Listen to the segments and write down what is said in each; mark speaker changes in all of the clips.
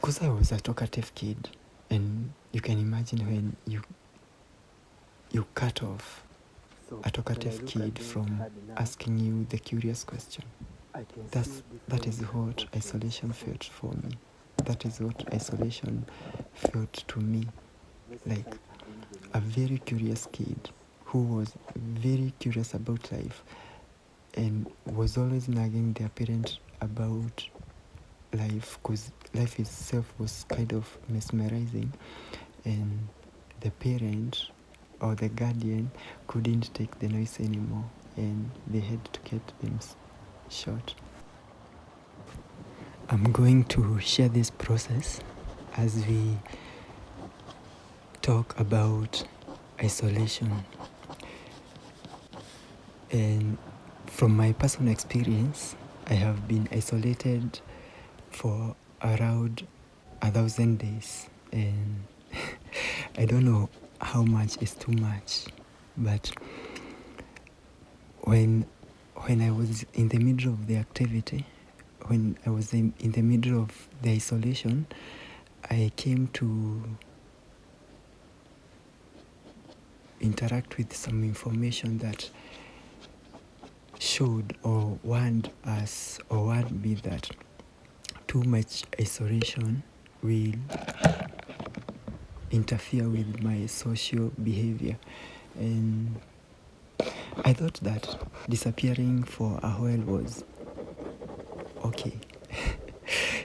Speaker 1: because I was a talkative kid, and you can imagine when you cut off a talkative kid from asking you the curious question. That is what isolation felt for me. That is what isolation felt to me. Like a very curious kid who was very curious about life and was always nagging their parent about life, because life itself was kind of mesmerizing, and the parent or the guardian couldn't take the noise anymore, and they had to get them shot. I'm going to share this process as we talk about isolation. And from my personal experience, I have been isolated for around 1,000 days, and I don't know how much is too much, but when I was in the middle of the activity, when I was in the middle of the isolation, I came to interact with some information that showed or warned us or warned me that too much isolation will interfere with my social behavior. And I thought that disappearing for a while was okay.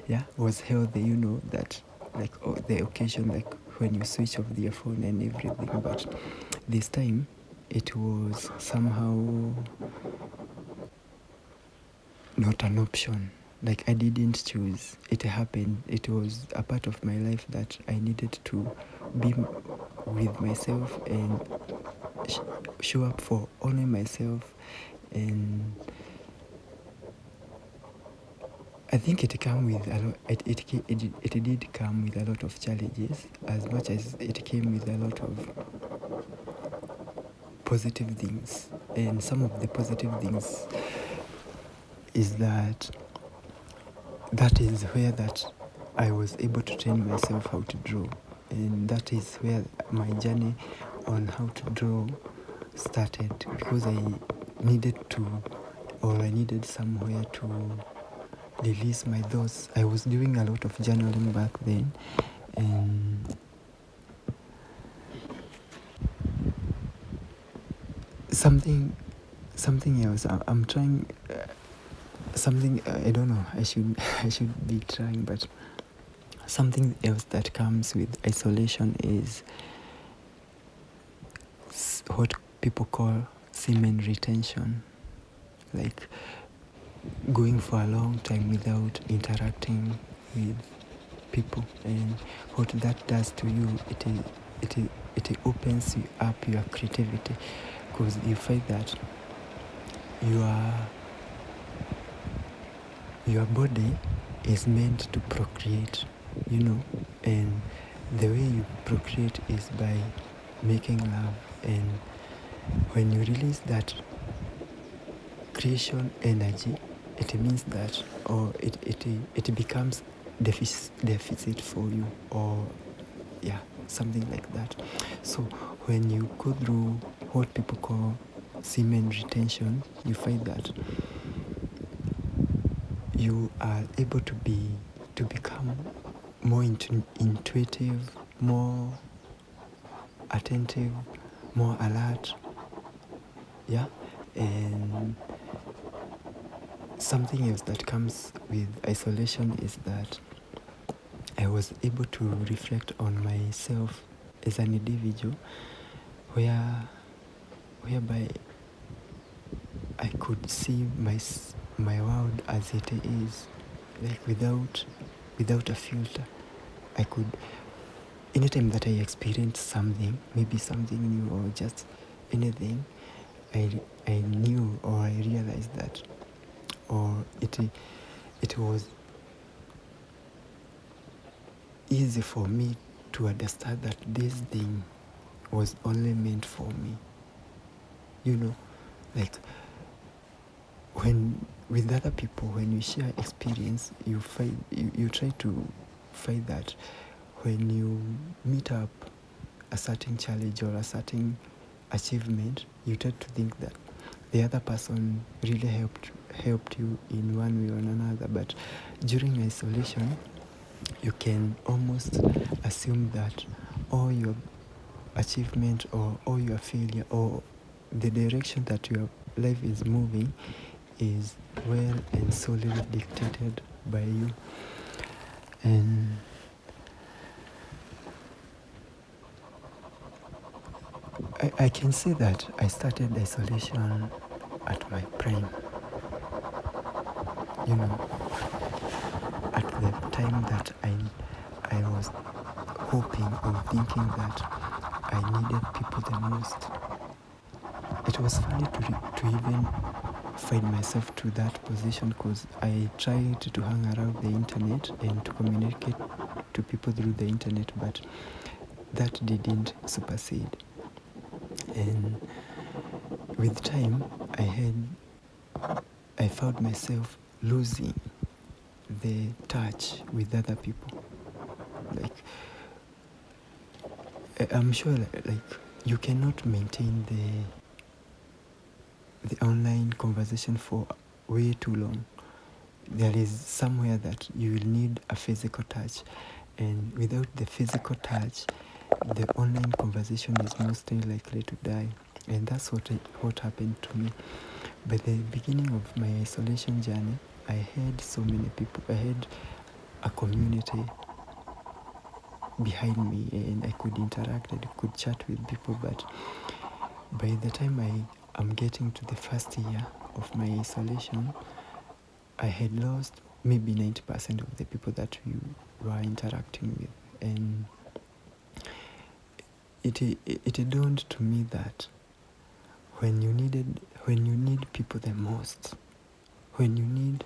Speaker 1: Yeah, was healthy, that like the occasion, like when you switch off your phone and everything. But this time it was somehow not an option. Like I didn't choose. It happened. It was a part of my life that I needed to be with myself and show up for only myself. And I think it came with a lot. It did come with a lot of challenges, as much as it came with a lot of positive things. And some of the positive things is that is where that I was able to train myself how to draw, and that is where my journey on how to draw started, because I needed somewhere to release my thoughts. I was doing a lot of journaling back then, and something else. I'm trying something. I don't know. I should be trying, but something else that comes with isolation is what people call semen retention, like going for a long time without interacting with people. And what that does to you, it opens you up your creativity, because you find that your body is meant to procreate, and the way you procreate is by making love. And when you release that creation energy, it means that, or it becomes deficit for you, or something like that. So when you go through what people call semen retention, you find that you are able to become more intuitive, more attentive, more alert. And something else that comes with isolation is that I was able to reflect on myself as an individual, whereby I could see my world as it is, like without a filter. I could, anytime that I experienced something, maybe something new or just anything, I knew, or I realized that, or it was easy for me to understand that this thing was only meant for me. Like when with other people, when you share experience, you find you try to find that when you meet up a certain challenge or a certain achievement, you tend to think that the other person really helped you in one way or another. But during isolation, you can almost assume that all your achievement or all your failure or the direction that your life is moving is well and solely dictated by you. And I can say that I started isolation at my prime. You know, at the time that I was hoping or thinking that I needed people the most. It was funny to even find myself to that position, because I tried to hang around the internet and to communicate to people through the internet, but that didn't supersede. And with time, I found myself losing the touch with other people. Like, I'm sure like you cannot maintain the online conversation for way too long. There is somewhere that you will need a physical touch, and without the physical touch, the online conversation is mostly likely to die. And that's what happened to me. By the beginning of my isolation journey, I had so many people. I had a community behind me, and I could interact, I could chat with people. But by the time I'm getting to the first year of my isolation, I had lost maybe 90% of the people that we were interacting with. And it dawned to me that when you need people the most, when you need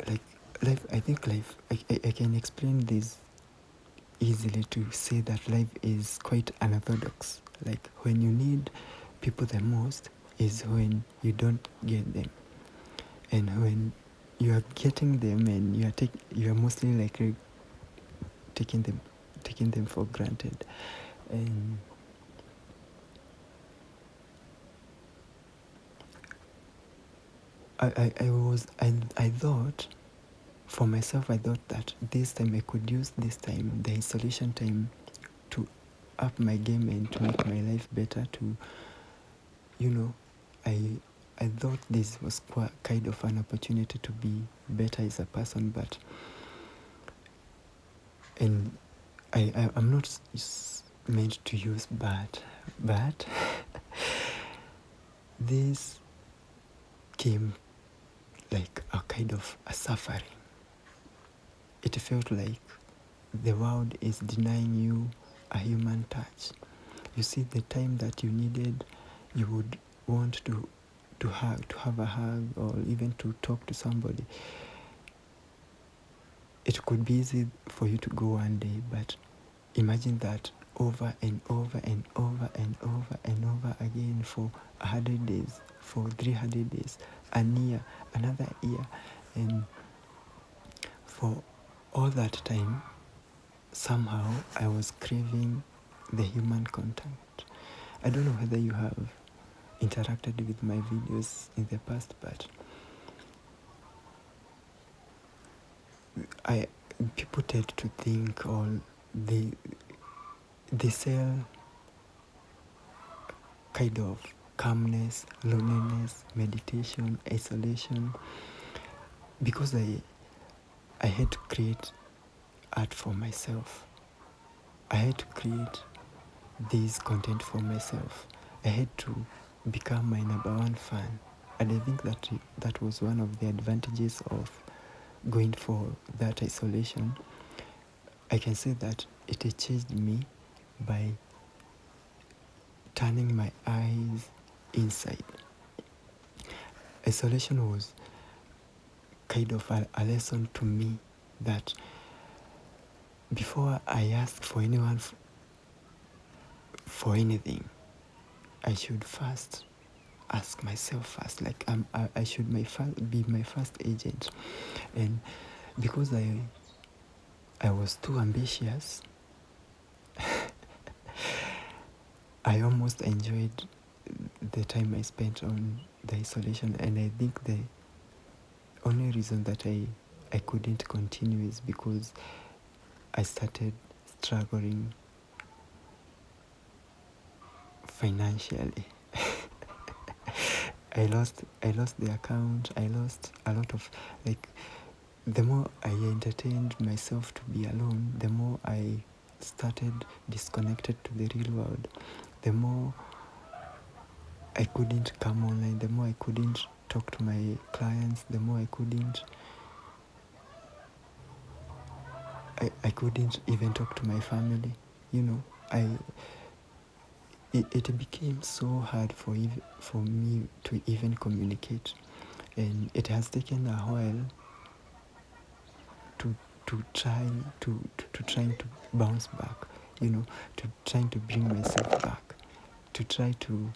Speaker 1: like life, I think life, I can explain this easily to say that life is quite unorthodox. Like, when you need people the most is when you don't get them, and when you are getting them and you are mostly likely taking them for granted. And I thought for myself, I thought that this time I could use this time, the isolation time, to up my game and to make my life better. I thought this was kind of an opportunity to be better as a person, and I'm not meant to use but this came like a kind of a suffering. It felt like the world is denying you a human touch. You see, the time that you needed, you would want to have a hug, or even to talk to somebody. It could be easy for you to go one day, but imagine that over and over and over and over and over again for 100 days, for 300 days, a year, another year. And for all that time, somehow I was craving the human contact. I don't know whether you have interacted with my videos in the past, but people tend to think, or they sell kind of calmness, loneliness, meditation, isolation, because I had to create art for myself. I had to create this content for myself. I had to become my number one fan. And I think that was one of the advantages of going for that isolation. I can say that it changed me by turning my eyes inside. Isolation was kind of a lesson to me that before I ask for anyone for anything, I should first ask myself first, like I should be my first agent. And because I was too ambitious, I almost enjoyed the time I spent on the isolation. And I think the only reason that I couldn't continue is because I started struggling financially. I lost the account. I lost a lot of, like, the more I entertained myself to be alone, the more I started disconnected to the real world. The more I couldn't come online, the more I couldn't talk to my clients, the more I couldn't even talk to my family. It became so hard for me to even communicate, and it has taken a while to trying to bounce back, to trying to bring myself back, to try to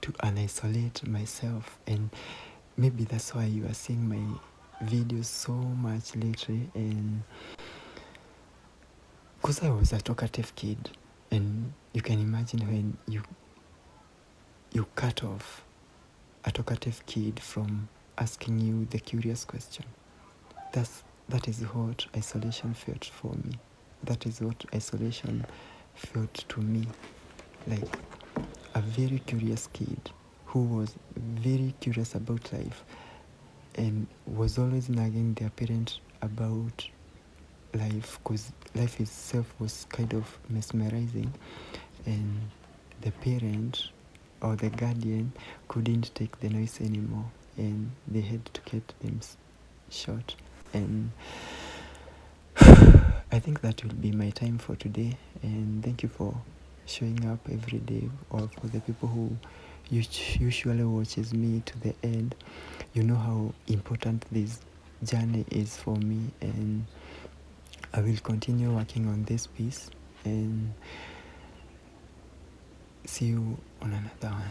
Speaker 1: unisolate myself. And maybe that's why you are seeing my videos so much lately. And because I was a talkative kid, and you can imagine when you cut off a talkative kid from asking you the curious question. That is what isolation felt for me. That is what isolation felt to me. Like a very curious kid who was very curious about life and was always nagging their parents about life, because life itself was kind of mesmerizing, and the parent or the guardian couldn't take the noise anymore, and they had to cut them short. And I think that will be my time for today, and thank you for showing up every day, or for the people who usually watches me to the end. You know how important this journey is for me, and I will continue working on this piece, and see you on another one.